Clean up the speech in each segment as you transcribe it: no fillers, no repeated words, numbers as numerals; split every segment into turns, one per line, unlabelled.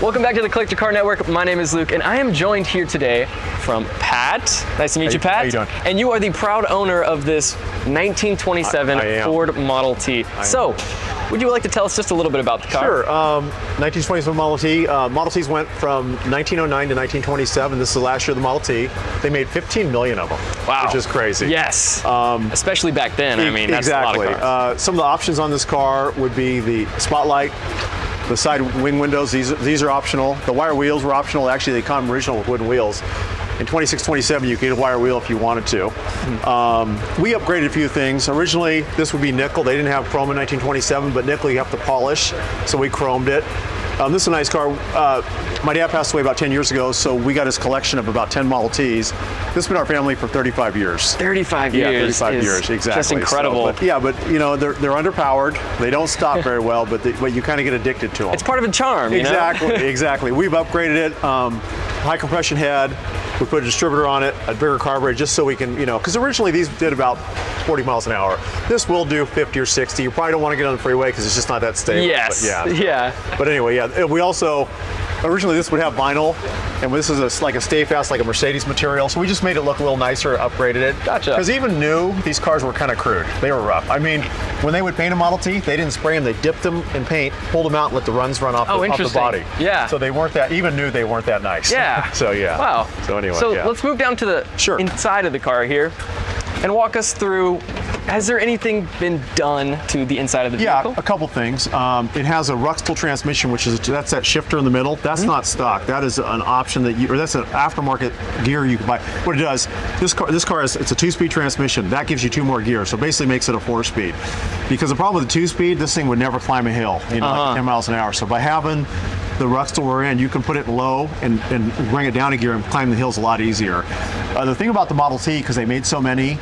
Welcome back to the Collector Car Network. My name is Luke, and I am joined here today from Pat. Nice to meet you, Pat.
How you doing?
And you are the proud owner of this 1927
I am.
Ford Model T. So, would you like to tell us just a little bit about the car?
Sure. 1927 Model T. Model Ts went from 1909 to 1927. This is the last year of the Model T. They made 15 million of them,
Wow.
which is crazy.
Yes. Especially back then. I mean, that's
exactly.
a lot of cars.
Some of the options on this car would be the spotlight, the side wing windows. These are optional. The wire wheels were optional. Actually, they come original with wooden wheels. In 26, 27, you could get a wire wheel if you wanted to. We upgraded a few things. Originally, this would be nickel. They didn't have chrome in 1927, but nickel you have to polish, so we chromed it. This is a nice car. My dad passed away about 10 years ago, so we got his collection of about 10 Model Ts. This has been our family for 35 years.
35 years.
Yeah, 35 years, exactly.
Just incredible.
So, but you know, they're underpowered. They don't stop very well, but you kind of get addicted to them.
It's part of the charm, you know?
Exactly. We've upgraded it. High compression head. We put a distributor on it, a bigger carburetor, just so we can, you know, because originally these did about 40 miles an hour. This will do 50 or 60. You probably don't want to get on the freeway because it's just not that stable.
Yes.
But yeah. But anyway, yeah. We also, originally this would have vinyl, and this is like a stay fast, like a Mercedes material. So we just made it look a little nicer, upgraded it.
Gotcha.
Because even new, these cars were kind of crude. They were rough. I mean, when they would paint a Model T, they didn't spray them. They dipped them in paint, pulled them out, and let the runs run off, off the body.
Yeah.
So they weren't that, even new, they weren't that nice.
Yeah.
So yeah.
Wow.
So anyway,
So
yeah.
let's move down to the inside of the car here and walk us through. Has there anything been done to the inside of the vehicle?
Yeah, a couple things. It has a Ruxel transmission, that's that shifter in the middle. That's not stock. That is an option that's an aftermarket gear you can buy. What it does, this car it's a 2-speed transmission. That gives you 2 more gears, so basically makes it a 4-speed. Because the problem with the 2-speed, this thing would never climb a hill, like 10 miles an hour. So by having the Ruxel we're in, you can put it in low and bring it down a gear and climb the hills a lot easier. The thing about the Model T, because they made so many,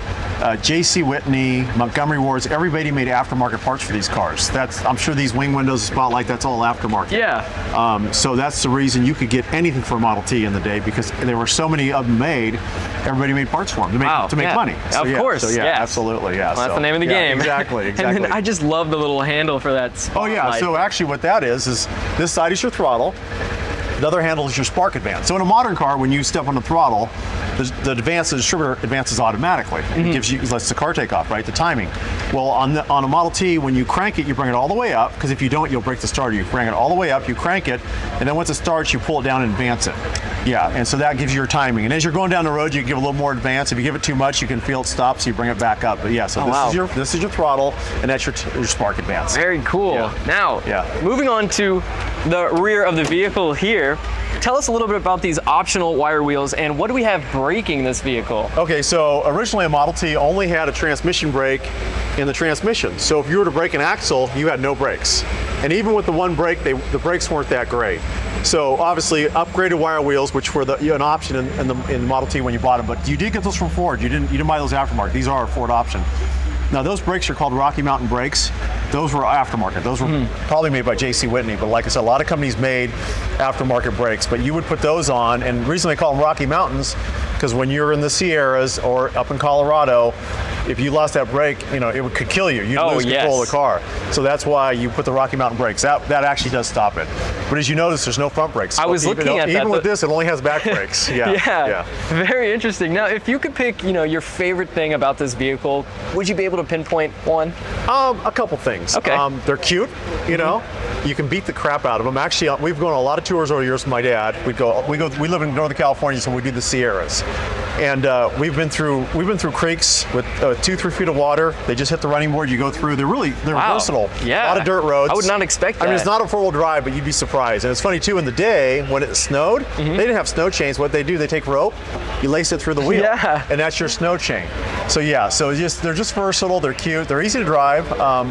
J.C. Whitney, Montgomery Wards, everybody made aftermarket parts for these cars. I'm sure these wing windows, spotlight, that's all aftermarket.
Yeah.
So that's the reason you could get anything for a Model T in the day, because there were so many of them made. Everybody made parts for them to make money. So,
of course.
So yeah, absolutely. Yeah.
Well, that's the name of the game.
Exactly.
And then I just love the little handle for that spotlight.
Oh yeah. So actually, what that is this side is your throttle. The other handle is your spark advance. So in a modern car, when you step on the throttle, the distributor advances automatically. It lets the car take off, right? The timing. Well, on a Model T, when you crank it, you bring it all the way up, because if you don't, you'll break the starter. You bring it all the way up, you crank it, and then once it starts, you pull it down and advance it. Yeah, and so that gives you your timing. And as you're going down the road, you give a little more advance. If you give it too much, you can feel it stop, so you bring it back up. But yeah, so this is your throttle, and that's your spark advance.
Very cool.
Yeah.
Now, moving on to the rear of the vehicle here. Tell us a little bit about these optional wire wheels and what do we have braking this vehicle?
Okay, so originally a Model T only had a transmission brake in the transmission. So if you were to brake an axle, you had no brakes. And even with the one brake, the brakes weren't that great. So obviously upgraded wire wheels, which were an option in the Model T when you bought them, but you did get those from Ford. You didn't buy those aftermarket. These are a Ford option. Now those brakes are called Rocky Mountain brakes. Those were aftermarket. Those were probably made by J.C. Whitney, but like I said, a lot of companies made aftermarket brakes, but you would put those on, and the reason they call them Rocky Mountains, because when you're in the Sierras or up in Colorado, if you lost that brake, it could kill you. You'd lose control of the car. So that's why you put the Rocky Mountain brakes. That actually does stop it. But as you notice, there's no front brakes.
I was looking at that.
Even with this, it only has back brakes. Yeah.
Very interesting. Now, if you could pick, your favorite thing about this vehicle, would you be able to pinpoint one?
A couple things.
Okay.
They're cute. You can beat the crap out of them. Actually, we've gone on a lot of tours over the years with my dad. We live in Northern California, so we do the Sierras. And we've been through creeks with 2-3 feet of water. They just hit the running board. You go through. They're versatile.
Yeah.
A lot of dirt roads.
I would not expect that.
I mean, it's not a 4-wheel drive, but you'd be surprised. And it's funny too. In the day when it snowed, they didn't have snow chains. What they do, they take rope, you lace it through the wheel, and that's your snow chain. So yeah, so they're just versatile. They're cute. They're easy to drive.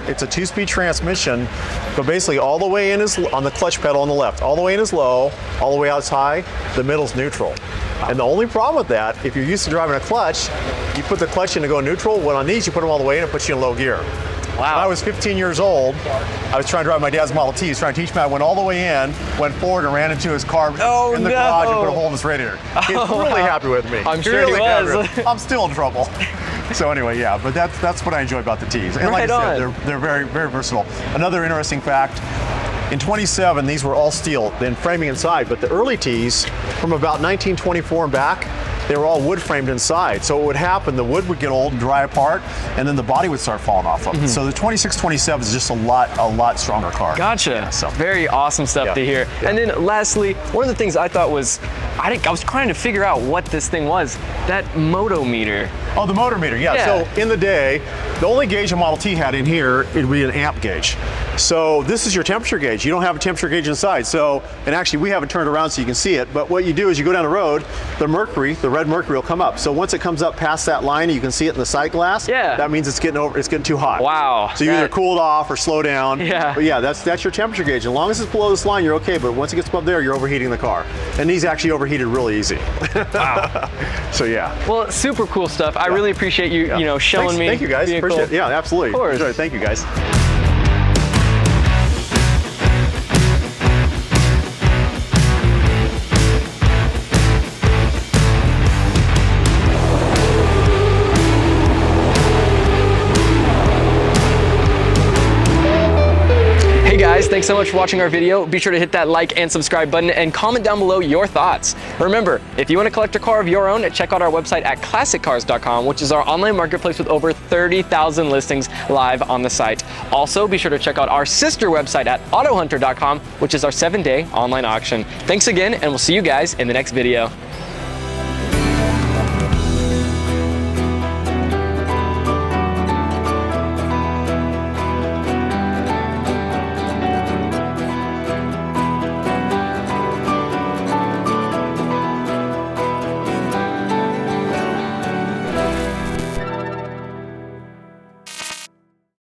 It's a 2-speed transmission, but basically all the way in is on the clutch pedal on the left. All the way in is low. All the way out is high. The middle's neutral. And the only problem with that, if you're used to driving a clutch, you put the clutch in to go neutral. When on these, you put them all the way in, it puts you in low gear.
Wow.
When I was 15 years old, I was trying to drive my dad's Model T. He was trying to teach me. I went all the way in, went forward, and ran into his car
Oh,
in the
no.
garage and put a hole in his radiator. He's really happy with me.
I'm sure he
Really happy
was.
with me. I'm still in trouble. So anyway, yeah, but that's what I enjoy about the T's. And like
Right
I said,
on.
they're very, very versatile. Another interesting fact, in 27, these were all steel, then framing inside, but the early T's from about 1924 and back, they were all wood framed inside. So what would happen, the wood would get old and dry apart, and then the body would start falling off of it. So the 26, 27 is just a lot stronger car.
Gotcha.
Yeah, so.
Very awesome stuff
Yeah.
to hear.
Yeah.
And then lastly, one of the things I thought was, I was trying to figure out what this thing was, that moto meter.
Oh, the motor meter, yeah.
Yeah.
So in the day, the only gauge a Model T had in here, it would be an amp gauge. So this is your temperature gauge. You don't have a temperature gauge inside. So, and actually we have it turned around so you can see it, but what you do is you go down the road, the mercury, the red mercury will come up. So once it comes up past that line, you can see it in the sight glass.
Yeah.
That means it's getting too hot.
Wow.
So you either cool it off or slow down.
Yeah.
But yeah, that's your temperature gauge. As long as it's below this line, you're okay, but once it gets above there, you're overheating the car. And these actually overheated really easy.
Wow.
So yeah.
Well, super cool stuff. I really appreciate you, showing
Thanks,
me.
Thank you guys.
vehicle.
Appreciate it. Yeah, absolutely.
Of course.
Enjoy it. Thank you guys.
Hey guys, thanks so much for watching our video. Be sure to hit that like and subscribe button and comment down below your thoughts. Remember, if you want to collect a car of your own, check out our website at classiccars.com, which is our online marketplace with over 30,000 listings live on the site. Also, be sure to check out our sister website at autohunter.com, which is our 7-day online auction. Thanks again, and we'll see you guys in the next video.